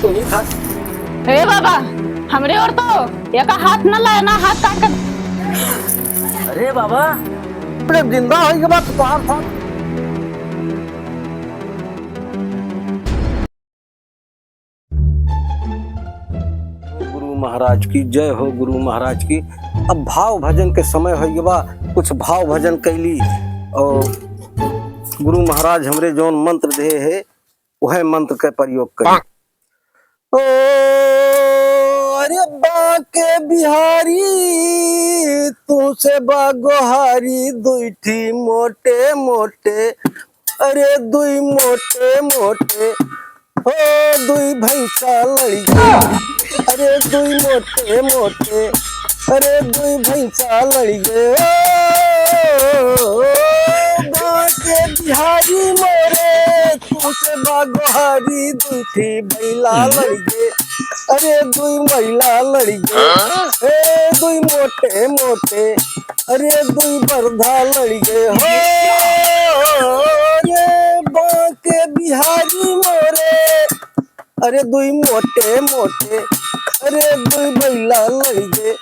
तू ही खा। हे बाबा हमरे और तो एक हाथ न लाए ना हाथ काट कर। अरे बाबा अपने जिंदा होई के बाद तोहार था। गुरु महाराज की जय हो, गुरु महाराज की। अब भाव भजन के समय हो बा, कुछ भाव भजन कैली और गुरु महाराज हमरे जौन मंत्र दे है वह मंत्र के प्रयोग करी। ओ अरे बाके बिहारी तू से बागोहारी दुईठी मोटे मोटे, अरे दुई मोटे मोटे हो दुई भैंसा लड़ी गए, अरे दुई मोटे मोटे, अरे दुई भैंसा लड़ी गए। बाके बिहारी मोरे तू से बागोहारी दुईठी बैला लड़ी गए, अरे दुई महिला लड़ी गए। ए दुई मोटे मोटे, अरे दुई बरधा लड़ी गए हो। अरे बाके बिहारी मोरे, अरे दुई मोटे मोटे, अरे दुई बैला लड़ी गए,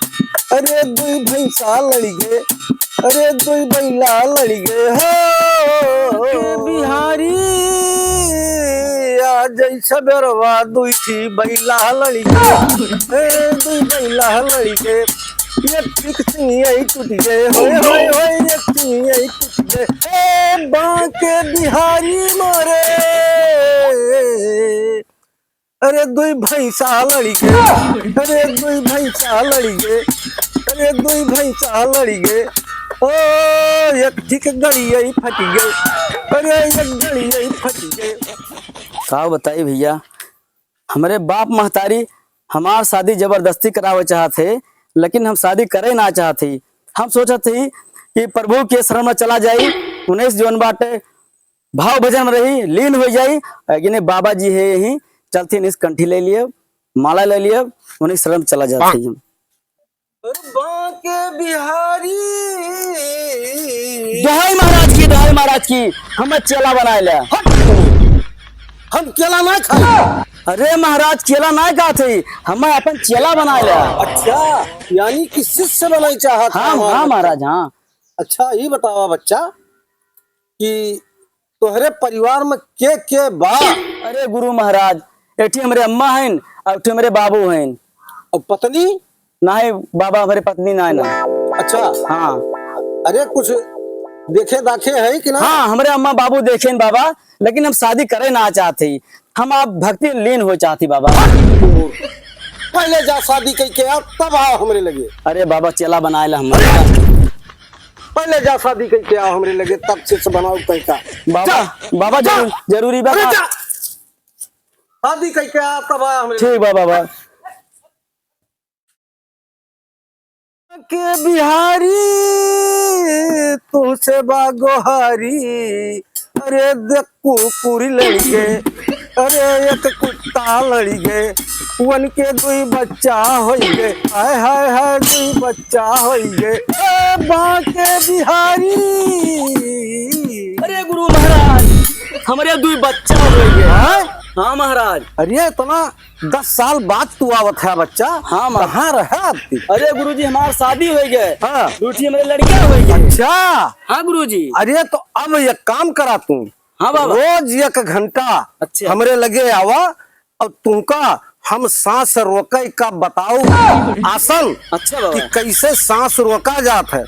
अरे दुई भैंसा लड़ी गए, अरे दुई बैला लड़ी गए हो। बिहारी जैसा बेरवा दुई थी बैला लड़ी गए, दुई बैला लड़ी गए, एक ठीक सिंह टूट गए, होए होए होए एक सिंह टूट गए। बाके बिहारी मोरे, अरे दुई भैंसा लड़ी गए, अरे दुई भैंसा लड़ी गए, अरे दुई भैंसा लड़ी गए। ओ एक ठीक गड़ी फट गए, अरे एक गड़ी फट गए। साहब बताइए भैया, हमारे बाप महतारी हमार शादी जबरदस्ती करावे चाहते, लेकिन हम शादी करे ना चाहते। हम सोचा थी कि प्रभु के शरण में चला जाई, उन्हें जीवन बाटे भाव भजन में रही लीन हो जाई। लेकिन बाबा जी है यही चलती इस कंठी ले लिए, माला ले लिए, उन्हें शरण में चला जाते हम। बाके बिहारी दोहाई महाराज की, दोहाई महाराज की, हमें चेला बनाए लिया। हम केला ना खाए। अरे महाराज केला ना खाते, हमें अपन चेला बना लिया। अच्छा यानी कि शिष्य बनाई चाहत। हाँ हाँ महाराज हाँ। अच्छा ये बतावा बच्चा कि तोहरे परिवार में के बा? अरे गुरु महाराज एठी हमारे अम्मा हैं और एठी हमारे बाबू हैं। और पत्नी? ना है बाबा, हमारे पत्नी ना है ना। अच्छा हाँ। अरे कुछ देखे दाखे है कि ना? हाँ हमारे अम्मा बाबू देखे बाबा, लेकिन हम शादी करे ना चाहते, हम आप भक्ति लीन हो चाहती बाबा। पहले जा शादी करके आ तब आओ हमरे लगे। अरे बाबा चेला बनाए ला हमारे। पहले जा शादी करके आओ हमरे लगे तब शिष्य बनाओ कैसा। बाबा बाबा जरूरी बाबा। शादी करके आ तब आओ हमरे। ठीक बाबा। के बिहारी तू से बागोहारी, अरे देख कुकुरी लड़ी गए, अरे एक कुत्ता लड़ी गए, वन के दुई बच्चा हो गए, हाय हाय हाय दुई बच्चा हो गए। बाके बिहारी, अरे गुरु महाराज हमारे दो बच्चा हो गए। हाँ महाराज। अरे इतना 10 साल बाद तू आवत है बच्चा। हाँ कहाँ रहा आपकी? अरे गुरुजी हमारी शादी हो गए। हाँ दूसरी हमारी लड़कियां हो गई। अच्छा हाँ गुरुजी। अरे तो अब एक काम करा तू। हाँ बाबा। रोज 1 घंटा अच्छा हमरे लगे आवा और तुमका हम सांस रोके का बताओ आसन। अच्छा बाबा। कि कैसे सांस रोका जात है,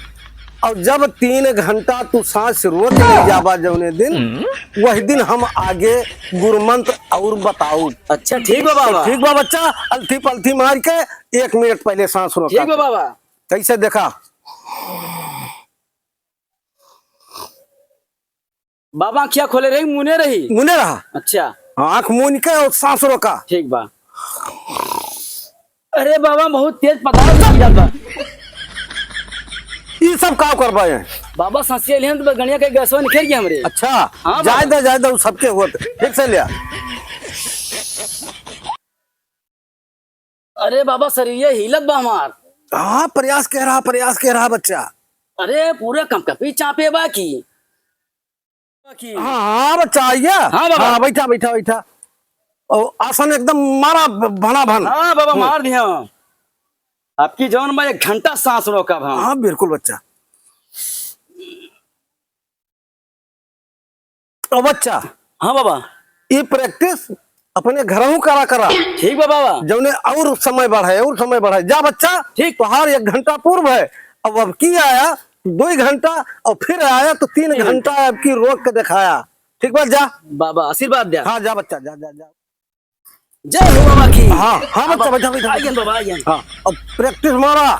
और जब 3 घंटा तू सांस रोक ले जाबा जौने दिन, वही दिन हम आगे गुरु मंत्र और बताऊ। अच्छा ठीक बा बाबा। ठीक बा बच्चा, अल्थी पल्थी मार के 1 मिनट पहले सांस रोका। ठीक बा बाबा। कैसे देखा बाबा आँखिया खोले रही मुने रही? मुने रहा। अच्छा आंख मून के और सांस रोका। ठीक बा। अरे बाबा बहुत तेज पता ये सब का कर पाए बाबा सांसिया लिहन तो गणिया के गैसवा निकल गया हमरे। अच्छा हाँ जायदा सबके हुआ ठीक से लिया। अरे बाबा शरीर हिलत बा हमार। हाँ प्रयास कह रहा बच्चा। अरे पूरे कंपकपी चापे बा की। हाँ बच्चा आइए। हाँ बाबा। हाँ बैठा बैठा बैठा। और आसन एकदम मारा भना भन। हाँ बाबा मार दिया। आपकी जौन में 1 घंटा सांस रोका हम। हाँ बिल्कुल बच्चा। और बच्चा हाँ बाबा ये प्रैक्टिस अपने घरों करा करा, ठीक बा बाबा। जौने और समय बढ़ाए और समय बढ़ाए। जा बच्चा, ठीक। तोहार 1 घंटा पूर्व है, अब की आया 2 घंटा और फिर आया तो 3 घंटा अब की रोक के दिखाया। ठीक बात, जा बाबा आशीर्वाद दिया। हाँ जा बच्चा, जा जा जा। जय हो बाबा की। हाँ हाँ बच्चा, बैठा बैठा। आइए बाबा आइए। हाँ अब प्रैक्टिस मारा।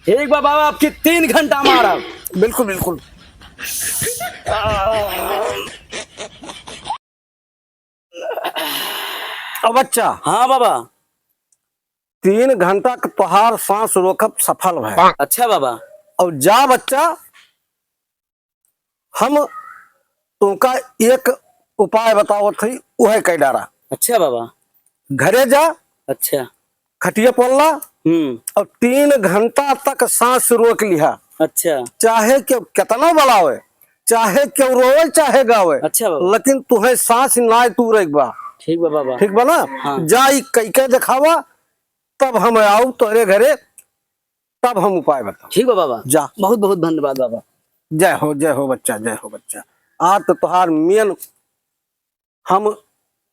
ठीक बा बाबा, आपकी 3 घंटा मारा। बिल्कुल बिल्कुल। अब बच्चा हाँ बाबा। 3 घंटा का तोहार सांस रोकब सफल है। अच्छा बाबा। और जा बच्चा, हम तुमका एक उपाय बताओ थी, वह कह डारा। अच्छा बाबा। घरे जा, अच्छा। खटिया पड़ला और 3 घंटा तक सांस रोक लिया। अच्छा। चाहे क्यों कितना बलावे, चाहे क्यों रोवे चाहे गावे, अच्छा बाबा। लेकिन तुम्हें सांस ना तू एक बा। ठीक बा बाबा। ठीक बा ना। हाँ। जा कई के दिखावा, तब हम आऊ तोरे घरे, तब हम उपाय बताओ। ठीक बा बाबा। जा। बहुत बहुत धन्यवाद बाबा। जय हो बच्चा, जय हो बच्चा। आज तो तोहार मेन, हम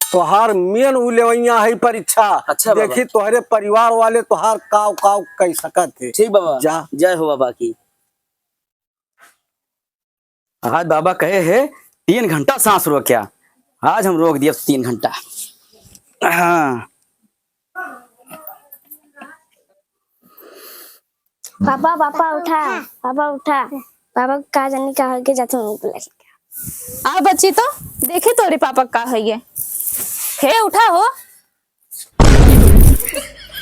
तोहार मेन उलेवैया है परीक्षा। अच्छा बाबा। देखी तोहरे परिवार वाले तोहार काव काव कह सकत थे। ठीक बाबा। जा। जय हो बाबा की। आज बाबा कहे है 3 घंटा सांस रोक क्या, आज हम रोक दिया 3 घंटा। हाँ पापा पापा उठा, पापा उठा, पापा का जाने का होके जाते हैं बुला के। आ बच्ची तो देखे तोरे पापा का है ये। हे उठा हो।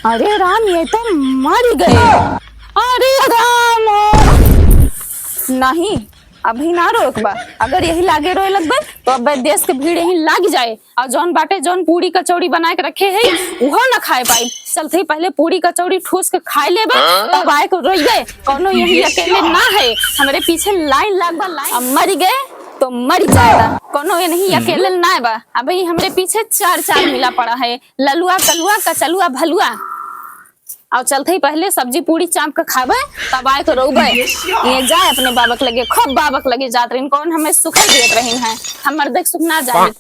अरे राम, ये तो मर गए। अरे राम, नहीं अभी ना रोकबा। अगर यही लागे रोए लगबे तो अब देश के भीड़ यही लाग जाए, और जौन बाटे जौन पूरी कचौड़ी बना के रखे है वो ना खाए पाई। चलते ही पहले पूरी कचौड़ी ठूस के खाए लेबे, तब आए को रोइबे। कोनो यही अकेले ना है, हमारे पीछे लाइन लागबा। लाइन अब मर गए तो मर जाएगा, कोनो ये नहीं अकेले ना बा। अभी हमरे पीछे 4 मिला पड़ा है, ललुआ कलुआ कचलुआ भलुआ। और चलते ही पहले सब्जी पूरी चाप के खाबे, तब आए तो रोबे। ये जाए अपने बाबक लगे, खूब बाबक लगे जात रही। कौन हमें सुखे देत रही है, हमर देख सुख ना जाए।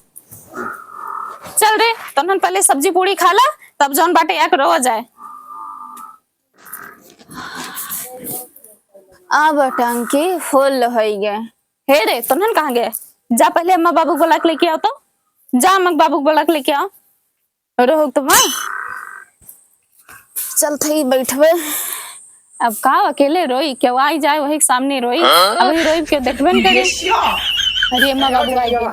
चल रे, तनन पहले सब्जी पूरी खा ला, तब जौन बाटे एक रो जाए। अब टंकी फुल हो गए। हे रे, तनन कहाँ गए? जा पहले अम्मा बाबू बुला के लेके आओ। तो जा अम्मा बाबू बुला के लेके आओ। रोह तो माँ चलते ही बैठबे। अब का अकेले रोई, क्यों आई जाए वही के सामने रोई। अभी रोई के देखबे न करे। अरे अम्मा बाबू आई गए।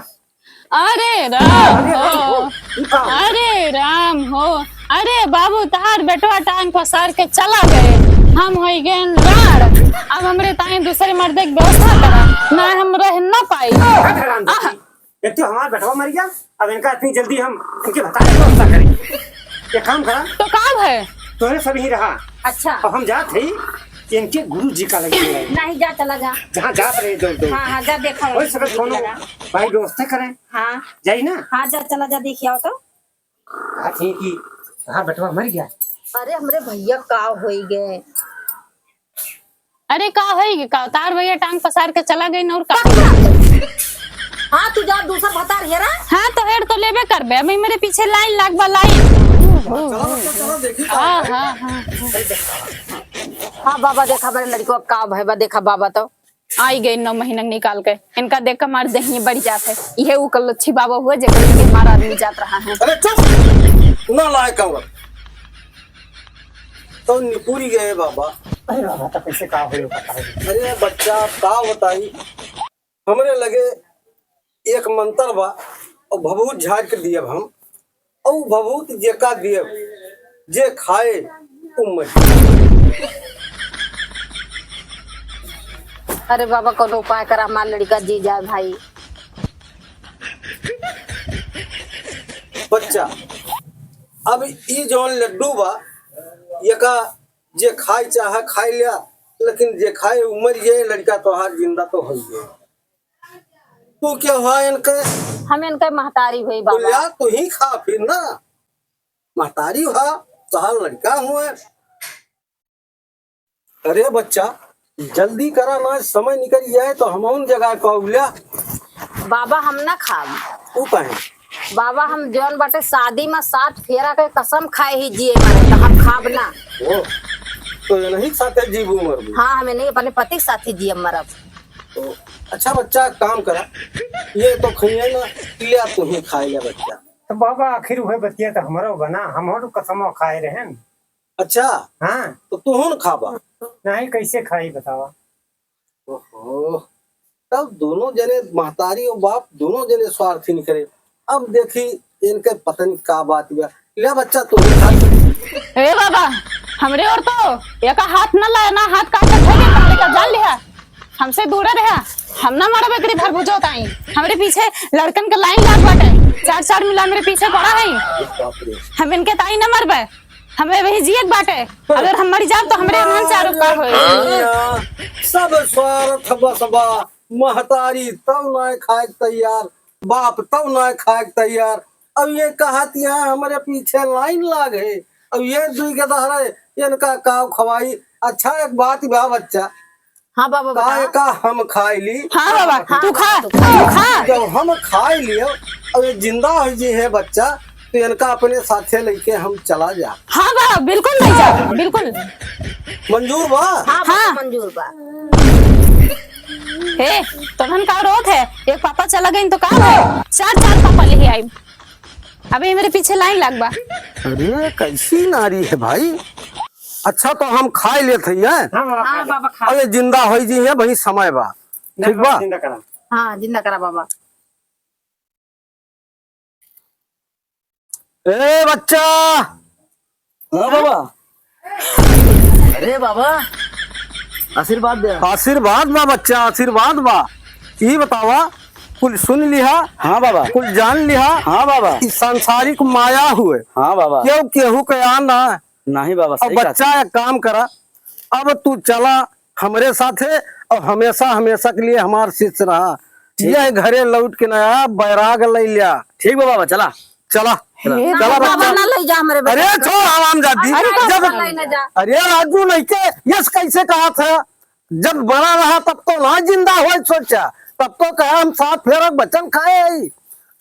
अरे राम हो, अरे राम हो। अरे बाबू तार बेटवा टांग पसार के चला गए, हम हो गए लाड़। अब हमरे ताई दूसरे मर्दे की व्यवस्था करा, ना हम रह ना पाई। एक तो हमारा बेटवा मर गया, अब इनका इतनी जल्दी हम इनके बताने की व्यवस्था करें। ये काम करा तो काम है। तोरे सब ही रहा। अच्छा अब हम जाते ही इनके गुरु जी का लगे नहीं जा, चला जा। जहाँ जा रहे दो हाँ हाँ जा, देखा वही सब दोनों भाई व्यवस्था करें। हाँ जाई ना। हाँ जा, चला जा, देखिए आओ तो। ठीक ही हाँ बेटवा मर गया। अरे हमरे भैया का हो गए। अरे का है का तार भैया टांग पसार के चला गई न, और का। हाँ तू जा, दूसरा बता रही है ना। हाँ तो हेड तो लेबे करबे। अभी मेरे पीछे लाइन लागबा लाइन। हाँ हाँ हाँ हाँ बाबा देखा मेरे लड़को का भैया, देखा बाबा तो आई गई 9 महीना निकाल के। इनका देख कर मार दही बढ़ जाते। ये वो कल्लच्छी बाबा हुए जो मारा आदमी जात रहा है। अरे चुप ना लायक औरत तो निपुरी गए बाबा। अरे बाबा तो कैसे का हो पता है। अरे बच्चा का बताई, हमरे लगे एक मंत्र बा और भभूत झाड़ के दिए हम, और भभूत जे का दिए जे खाए उम्र। अरे बाबा को उपाय करा, हमार लड़का जी जाए भाई। बच्चा अब ई जौन लड्डू बा, ये का जे खाए चाहे खाए लिया, लेकिन जे खाए उम्र ये लड़का तोहार जिंदा तो हो गए। तू क्या हुआ इनके? हम इनके महतारी हुई तो बाबा। लिया तू ही खा फिर ना। महतारी हुआ तहार लड़का हुआ। अरे बच्चा जल्दी करा ना, समय निकल जाए तो हम जगह पाउलिया। बाबा हम ना खाब। तू कहे बाबा हम जौन बाटे शादी में 7 फेरा के कसम खाए ही जिए मारे तो हम खाब ना। ओ तो ये नहीं साथे जीव उमर में। हाँ हमें नहीं अपने पति के साथ ही जिए मरब। तो अच्छा बच्चा काम करा, ये तो खाइए ना, लिया तू ही खाए ले बच्चा। तो बाबा आखिर वह बतिया तो हमारा बना, हम कसम खाए रहे हैं। अच्छा हाँ तो तू हूं खाबा। नहीं कैसे खाई बतावा। ओहो तब दोनों जने महतारी और बाप दोनों जने स्वार्थी निकले। अब देखी इनके पतन का बात हुआ। ले बच्चा तू ही खा। ए बाबा हमरे और तो एक हाथ न लाया ना, हाथ काट के फेंके काले का जान लिया। हमसे दूर रहा, हम ना मारा बेकरी भर बुझो ताई। हमरे पीछे लड़कन का लाइन लाग बाटे, 4 मिला मेरे पीछे पड़ा है। हम इनके ताई न मरबे, हमें वही जियत बाटे। अगर हम मर जाब तो हमरे मन चारों का होए। सब स्वार्थ बसबा, महतारी तब ना खाए तैयार, बाप तब ना खाए तैयार। अब ये कहतिया हमारे पीछे लाइन लागे, अब ये दुई के दहरे इनका काव खवाई। अच्छा एक बात बा बच्चा, हाँ बाबा काय का हम खाई ली। हाँ बाबा तू खा, तू खा। जब हम खाई लिए अब ये जिंदा हो जी है बच्चा, तो इनका अपने साथे लेके हम चला जा। हाँ बाबा बिल्कुल नहीं जा, बिल्कुल मंजूर बा। हाँ बाबा मंजूर बा। हे तोहन का रोत है, एक पापा चला गई तो का है, 4 पापा ले आई। अबे मेरे पीछे लाइन लग बा। अरे कैसी नारी है भाई। अच्छा तो हम खाई लेते हैं। हाँ बाबा खा। अरे जिंदा हो जी है वही समय बा, ठीक बा। जिंदा करा। हाँ जिंदा करा बाबा। ए बच्चा। हाँ बाबा। अरे बाबा आशीर्वाद दे। आशीर्वाद बा बच्चा, आशीर्वाद बा। ये बतावा कुल सुन लिहा। हाँ बाबा। कुल जान लिहा। हाँ बाबा। इस सांसारिक माया हुए हाँ बाबा। क्यों केहू के आन ना। नहीं बाबा अब सही बच्चा एक काम करा, अब तू चला हमरे साथे और हमेशा हमेशा के लिए हमार शिष्य रहा। यह घरे लौट के नया बैराग ले लिया। ठीक बा बाबा चला। चला चला बाबा बच्चा। ना ले जा हमारे अरे बच्चे छोड़ आराम जाती। को। जब ले ना जा। अरे राजू नहीं के यस कैसे कहा था, जब बड़ा रहा तब तो ना जिंदा हो सोचा, तब तो कहा हम 7 फेरा बचन खाए आई।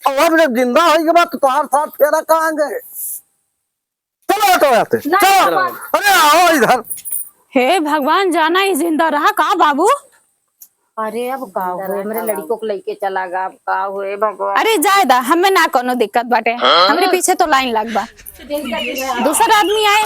और अब जब जिंदा हो के बाद तो 7 फेरा कहाँ गए। चलो तो आते चलो। अरे आओ इधर। हे भगवान जाना ही जिंदा रहा का बाबू। अरे अब का हुए मेरे लड़कों को लेके चला गा, अब का हुए भगवान। अरे जायदा हमें ना कोनो दिक्कत बाटे, हमरे पीछे तो लाइन लग बा। दूसरा आदमी आए